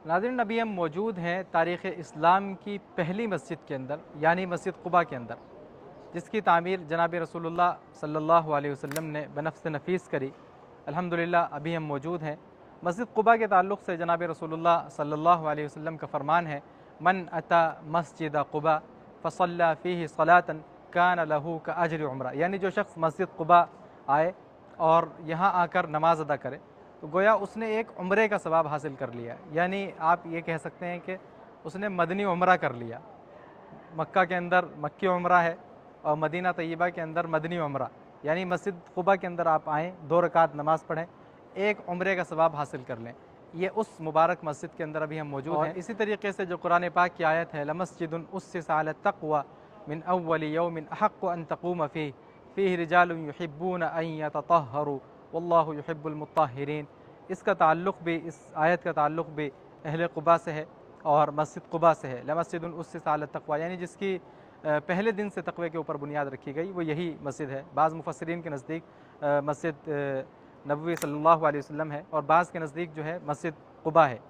नाज़रीन, अभी हम मौजूद हैं तारीख़ इस्लाम की पहली मस्जिद के अंदर, यानी मस्जिद क़ुबा के अंदर, जिसकी तामीर जनाब रसूलुल्लाह सल्लल्लाहु अलैहि वसल्लम ने बनफ़्स नफ़ीस करी। अल्हम्दुलिल्लाह अभी हम मौजूद हैं। मस्जिद क़ुबा के ताल्लुक़ से जनाब रसूलुल्लाह सल्लल्लाहु अलैहि वसल्लम का फ़रमान है, मन अता मस्जिद क़ुबा फ़सल्ला फ़ीही सलातन कान लहू का अजर उम्रा, यानी जो शख्स मस्जिद क़ुबा आए और यहाँ आकर नमाज अदा करे तो गोया उसने एक उम्रे का सवाब हासिल कर लिया। यानी आप ये कह सकते हैं कि उसने मदनी उम्रा कर लिया। मक्का के अंदर मक्की उम्रा है और मदीना तय्यबा के अंदर मदनी उम्रा, यानी मस्जिद क़ुबा के अंदर आप आएँ, 2 रकात नमाज़ पढ़ें, एक उम्रे का सवाब हासिल कर लें। ये उस मुबारक मस्जिद के अंदर अभी हम मौजूद हैं। इसी तरीके से जो कुरान पाक की आयत है, लमस्जिदुन उस्सिसा अला तक़वा मिन अव्वलि यौमिन अहक्कु अन तक़ूम फ़ीह फ़ीहि रिजालुन युहिब्बून अन यततहहरू वल्लाहु युहिब्बुल मुत्तहिरीन, इसका ताल्लुक़ भी, इस आयत का ताल्लुक़ भी अहले क़ुबा से है और मस्जिद क़ुबा से है। लमस्जिदुन उस्सिसा अला तक़वा, यानी जिसकी पहले दिन से तक़वे के ऊपर बुनियाद रखी गई, वो यही मस्जिद है। बाज़ मुफ़स्सिरीन के नज़दीक मस्जिद नबवी सल्लल्लाहु अलैहि वसल्लम है और बाज़ के नज़दीक जो है मस्जिद क़ुबा है।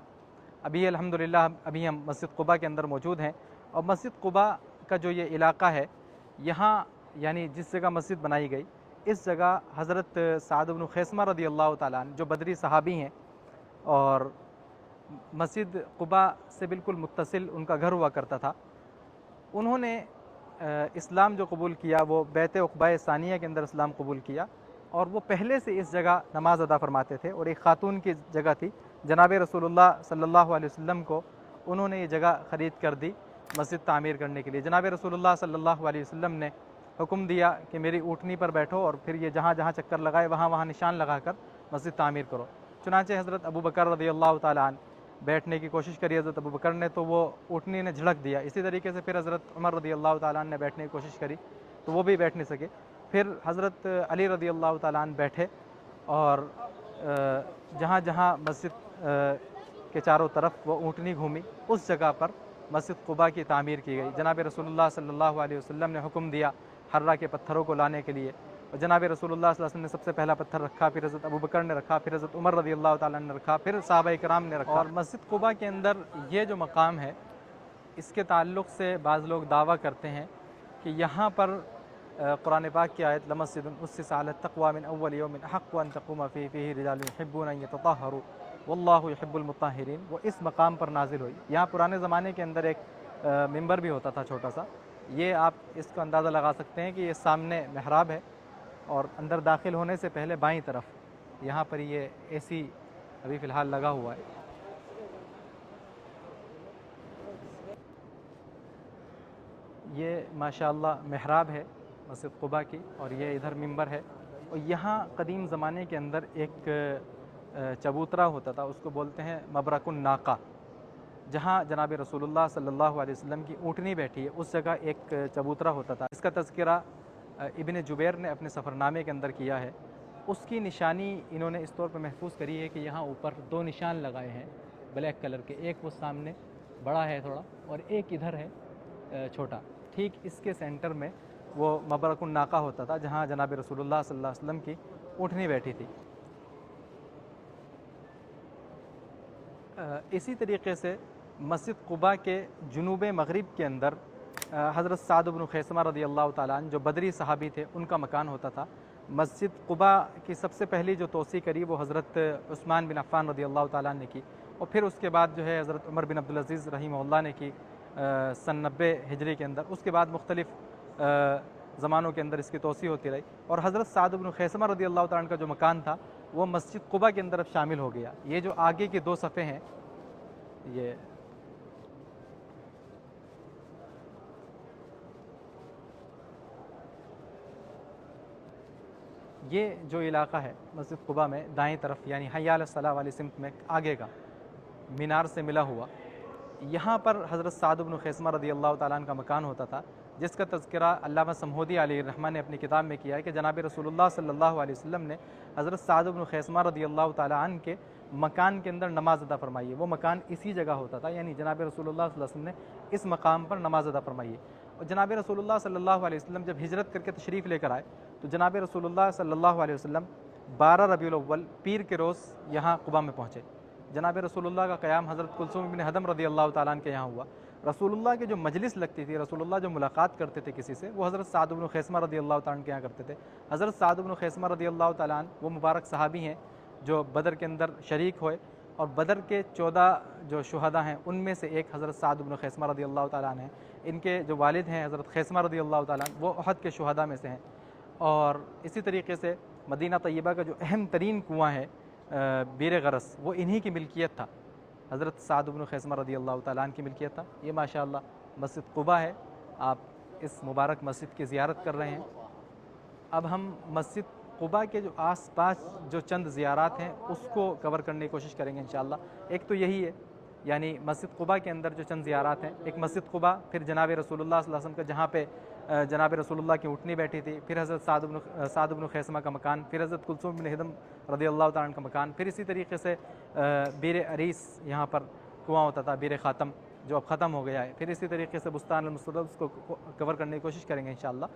अभी अल्हम्दुलिल्लाह अभी हम मस्जिद क़ुबा के अंदर मौजूद हैं और मस्जिद क़ुबा का जो ये इलाक़ा है, यहाँ यानी जिस जगह मस्जिद बनाई गई, इस जगह हज़रत साद इब्न खैसमा रदी अल्लाह ताला अन्हु जो बदरी सहाबी हैं और मस्जिद क़ुबा से बिल्कुल मुत्तसिल उनका घर हुआ करता था, उन्होंने इस्लाम जो कबूल किया वो बैत उक़बा सानिया के अंदर इस्लाम कबूल किया और वो पहले से इस जगह नमाज अदा फरमाते थे और एक ख़ातून की जगह थी। जनाब रसूलुल्लाह सल्लल्लाहु अलैहि वसल्लम को उन्होंने ये जगह ख़रीद कर दी मस्जिद तामीर करने के लिए। जनाब रसूलुल्लाह सल्लल्लाहु अलैहि वसल्लम ने हुक्म दिया कि मेरी ऊँटनी पर बैठो और फिर ये जहाँ जहाँ चक्कर लगाए वहाँ वहाँ निशान लगाकर मस्जिद तामीर करो। चुनांचे हज़रत अबू बकर रज़ियल्लाहु ताला अन्हु बैठने की कोशिश करी हज़रत अबू बकर ने, तो वो ऊँटनी ने झड़क दिया। इसी तरीके से फिर हज़रत उमर रज़ियल्लाहु ताला अन्हु ने बैठने की कोशिश करी तो वो भी बैठ नहीं सके। फिर हज़रत अली रज़ियल्लाहु ताला अन्हु बैठे और जहाँ जहाँ मस्जिद के चारों तरफ वो ऊँटनी घूमी, उस जगह पर मस्जिद क़ुबा की तामीर की गई। जनाब रसूलुल्लाह सल्लल्लाहु अलैहि वसल्लम ने हुक्म दिया हर्रा के पत्थरों को लाने के लिए और जनाब रसूलुल्लाह सल्लल्लाहु अलैहि वसल्लम ने सबसे पहला पत्थर रखा, फिर हज़रत अबू बकर ने रखा, फिर हज़रत उमर रज़ियल्लाहु ताला अन्हु ने रखा, फिर सहाबा इकराम ने रखा। और मस्जिद क़ुबा के अंदर ये जो मकाम है, इसके ताल्लुक़ से बाज़ लोग दावा करते हैं कि यहाँ पर कुरान पाक की आयत लमस्जिदुन उस्सिसा अला तक़वा मिन अव्वलि यौमिन अहक्कु अन तक़ूम फ़ीहि फ़ीहि रिजालुन युहिब्बून अन यततहहरू वल्लाहु युहिब्बुल मुत्तहिरीन, वो इस मकाम पर नाजिल हुई। यहाँ पुराने ज़माने के अंदर एक मिंबर भी होता था छोटा सा। ये आप इसका अंदाज़ा लगा सकते हैं कि ये सामने महराब है और अंदर दाखिल होने से पहले बाईं तरफ यहाँ पर ये एसी अभी फ़िलहाल लगा हुआ है। ये माशाअल्लाह महराब है मस्जिद क़ुबा की और ये इधर मिंबर है। और यहाँ कदीम ज़माने के अंदर एक चबूतरा होता था, उसको बोलते हैं मबरकुन नाका, जहाँ जनाब रसूलुल्लाह सल्लल्लाहु अलैहि वसल्लम की ऊँटनी बैठी है, उस जगह एक चबूतरा होता था। इसका तज़किरा इब्न जुबैर ने अपने सफ़रनामे के अंदर किया है। उसकी निशानी इन्होंने इस तौर पर महफूज करी है कि यहाँ ऊपर 2 निशान लगाए हैं ब्लैक कलर के, एक वो सामने बड़ा है थोड़ा और एक इधर है छोटा। ठीक इसके सेंटर में वो मबरकुन नाका होता था जहाँ जनाब रसूलुल्लाह सल्लल्लाहु अलैहि वसल्लम की ऊँटनी बैठी थी। इसी तरीके से मस्जिद क़ुबा के जुनूब मग़रिब के अंदर हज़रत साद इब्न खैसमा रज़ियल्लाहु ताला अन्हु जो बदरी सहाबी थे, उनका मकान होता था। मस्जिद क़ुबा की सबसे पहली जो तोसी करी वो हज़रत उस्मान बिन अफ़्फ़ान रज़ियल्लाहु ताला अन्हु ने की और फिर उसके बाद जो है हज़रत उमर बिन अब्दुल अज़ीज़ रहीमहुल्लाह ने की सन 90 हिजरी के अंदर। उसके बाद मुख्तलिफ़ ज़मानों के अंदर इसकी तोसी होती रही और हज़रत साद इब्न खैसमा रज़ियल्लाहु ताला अन्हु का जो मकान था वो मस्जिद क़ुबा के अंदर अब शामिल हो गया। ये जो आगे के 2 सफ़े हैं, ये जो इलाक़ा है मस्जिद क़ुबा में दाएं तरफ यानी हय्या अला सलाह वाली सिमत में आगे का मीनार से मिला हुआ, यहाँ पर हज़रत साद इब्न खैसमा रज़ियल्लाहु ताला अन्हु का मकान होता था, जिसका तज़किरा अल्लामा समहोदी अलैहिर्रहमा ने अपनी किताब में किया है कि जनाब रसूलुल्लाह सल्लल्लाहु अलैहि वसल्लम ने हज़रत साद इब्न खैसमा रज़ियल्लाहु ताला अन्हु के मकान के अंदर नमाज अदा फरमाई है। वो मकान इसी जगह होता था, यानी जनाब रसूलुल्लाह सल्लल्लाहु अलैहि वसल्लम ने इस मकाम पर नमाज अदा फरमाई है। और जनाब रसूलुल्लाह सल्लल्लाहु अलैहि वसल्लम जब हिजरत करके तशरीफ़ लेकर आए तो जनाब रसूलुल्लाह सल्लल्लाहु अलैहि वसल्लम 12 रबीउल अव्वल पीर के रोज़ यहाँ क़ुबा में पहुँचे। जनाब रसूलुल्लाह का क़याम हज़रत कुलसूम इब्न हदम रज़ी अल्लाह ताला अन्हु के यहाँ हुआ। रसूलुल्लाह की जो मजलिस लगती थी, रसूलुल्लाह जो मुलाकात करते थे किसी से, वो हज़रत साद इब्न खैसमा रज़ी अल्लाह ताला अन्हु के यहाँ करते थे। हज़रत साद इब्न खैसमा रज़ी अल्लाह ताला अन्हु वो मुबारक सहाबी हैं जो बदर के अंदर शरीक हुए, और बदर के 14 जो शुहदा हैं उनमें से एक हज़रत साद इब्न खैसमा रज़ी अल्लाह ताला अन्हु हैं। इनके जो वालिद हैं हज़रत खैसमा रज़ी अल्लाह ताला अन्हु, वो उहद के शुहदा में से हैं। और इसी तरीके से मदीना तय्यबा का जो अहम तरीन कुआँ है बीर गरस, वो इन्हीं की मिल्कियत था, हज़रत साद इब्न खैसमा रज़ी अल्लाह ताला अन्हु की मिल्कियत था। ये माशाअल्लाह मस्जिद कुबा है, आप इस मुबारक मस्जिद की ज़ियारत कर रहे हैं। अब हम मस्जिद कुबा के जो आस-पास जो चंद ज़ियारात हैं उसको कवर करने की कोशिश करेंगे इंशाअल्लाह। एक तो यही है, यानी मस्जिद कुबा के अंदर जो चंद ज़ियारात हैं, एक मस्जिद कुबा, फिर जनाब रसूलुल्लाह सल्लल्लाहु अलैहि वसल्लम का जहाँ पे जनाब रसूलुल्लाह की ऊँटनी बैठी थी, फिर हज़रत साद इब्न खैसमा का मकान, फिर हज़रत कुलसूम इब्न हिदम रज़ी अल्लाह ताला अन्हु का मकान, फिर इसी तरीके से बीर अरीस यहाँ पर कुआँ होता था, बीर ख़ातम जो अब ख़त्म हो गया है। फिर इसी तरीके से बुस्तान अल-मुस्तदफ़, उसको कवर करने की कोशिश करेंगे इंशाअल्लाह।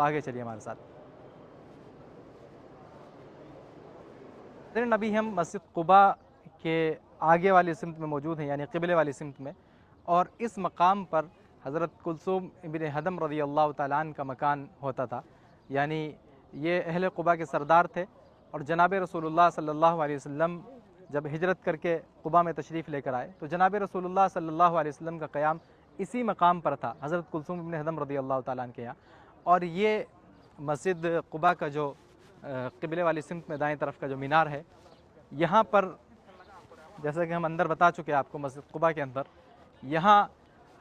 आगे चलिए हमारे साथ। अभी हम मस्जिद कुबा के आगे वाली सिमत में मौजूद हैं, यानी क़िबले वाली सिमत में, और इस मकाम पर हज़रत कुलसूम इब्न हदम रज़ी अल्लाह ताला अन्हु का मकान होता था। यानी ये अहले कुबा के सरदार थे, और जनाब रसूलुल्लाह सल्लल्लाहु अलैहि वसल्लम जब हिजरत करके कुबा में तशरीफ़ लेकर आए तो जनाब रसूलुल्लाह सल्लल्लाहु अलैहि वसल्लम का क़याम इसी मकाम पर था, हज़रत कुलसूम इब्न हदम रज़ी अल्लाह ताला अन्हु के यहाँ। और ये मस्जिद कुबा का जो क़िबले वाली सिमत में दाएँ तरफ़ का जो मीनार है, यहाँ पर जैसा कि हम अंदर बता चुके हैं आपको, मस्जिद कुबा के अंदर यहाँ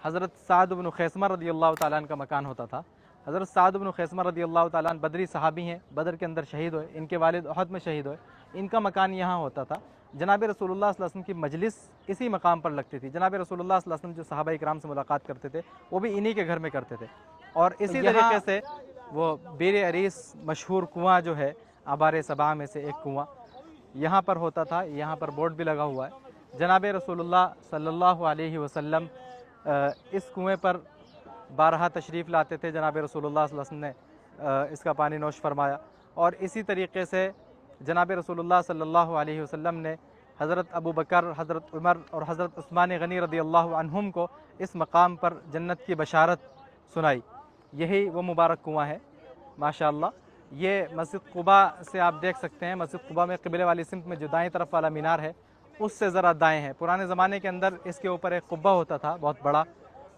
हज़रत साद इब्न खैसमा रज़ी अल्लाह ताला अन्हु का मकान होता था। हज़रत साद इब्न खैसमा रज़ी अल्लाह ताला अन्हु बदरी सहाबी हैं, बदर के अंदर शहीद हुए, इनके वालिद उहद में शहीद हुए, इनका मकान यहाँ होता था। जनाब रसूलुल्लाह सल्लल्लाहु अलैहि वसल्लम की मजलिस इसी मकाम पर लगती थी। जनाब रसूलुल्लाह सल्लल्लाहु अलैहि वसल्लम जो सहाबा इकराम से मुलाकात करते थे वो भी इन्हीं के घर में करते थे। और इसी तरीके से वो बीर अरीस मशहूर कुआँ जो है आबार सबा में से एक कुआँ यहाँ पर होता था। यहाँ पर बोर्ड भी लगा हुआ है। जनाब रसूलुल्लाह सल्लल्लाहु अलैहि वसल्लम इस कुएँ पर बारहा तशरीफ़ लाते थे। जनाब रसूलुल्लाह सल्लल्लाहु अलैहि वसल्लम ने इसका पानी नोश फरमाया, और इसी तरीके से जनाब रसूलुल्लाह सल्लल्लाहु अलैहि वसल्लम ने हज़रत अबू बकर, हज़रत उमर और हज़रत उस्मान गनी रज़ी अल्लाह अन्हुम को इस मकाम पर जन्नत की बशारत सुनाई। यही वो मुबारक कुआँ है माशाअल्लाह। ये मस्जिद कुबा से आप देख सकते हैं, मस्जिद कुबा में क़िबले वाली सिमत में जो दाएँ तरफ़ वाला मीनार है उससे ज़रा दाएँ है। पुराने ज़माने के अंदर इसके ऊपर एक कुब्बा होता था बहुत बड़ा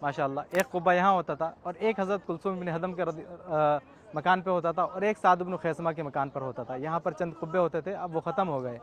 माशाअल्लाह। एक कुब्बा यहाँ होता था, और एक हज़रत कुलसूम इब्न हदम के मकान पे होता था, और एक साद इब्न खैसमा के मकान पर होता था। यहाँ पर चंद कुब्बे होते थे, अब वो ख़त्म हो गए।